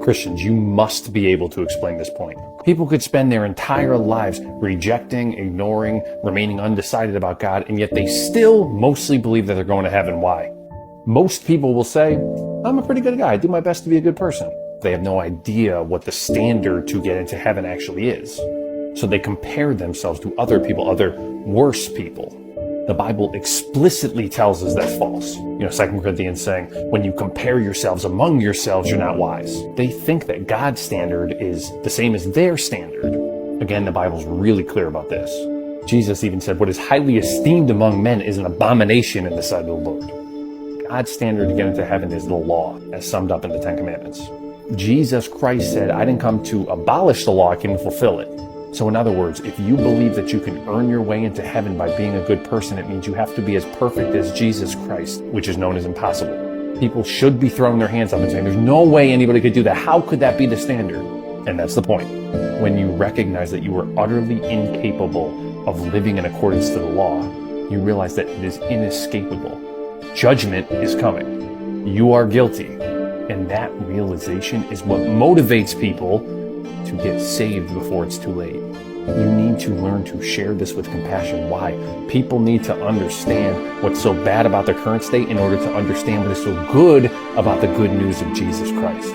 Christians, you must be able to explain this point. People could spend their entire lives rejecting, ignoring, remaining undecided about God, and yet they still mostly believe that they're going to heaven. Why? Most people will say, I'm a pretty good guy. I do my best to be a good person. They have no idea what the standard to get into heaven actually is. So they compare themselves to other people, other worse people. The Bible explicitly tells us that's false. 2 Corinthians saying, when you compare yourselves among yourselves, you're not wise. They think that God's standard is the same as their standard. Again, the Bible's really clear about this. Jesus even said, what is highly esteemed among men is an abomination in the sight of the Lord. God's standard to get into heaven is the law, as summed up in the Ten Commandments. Jesus Christ said, I didn't come to abolish the law, I came to fulfill it. So in other words, if you believe that you can earn your way into heaven by being a good person, it means you have to be as perfect as Jesus Christ, which is known as impossible. People should be throwing their hands up and saying, there's no way anybody could do that. How could that be the standard? And that's the point. When you recognize that you are utterly incapable of living in accordance to the law, you realize that it is inescapable. Judgment is coming. You are guilty. And that realization is what motivates people to get saved before it's too late. You need to learn to share this with compassion. Why? People need to understand what's so bad about their current state in order to understand what is so good about the good news of Jesus Christ.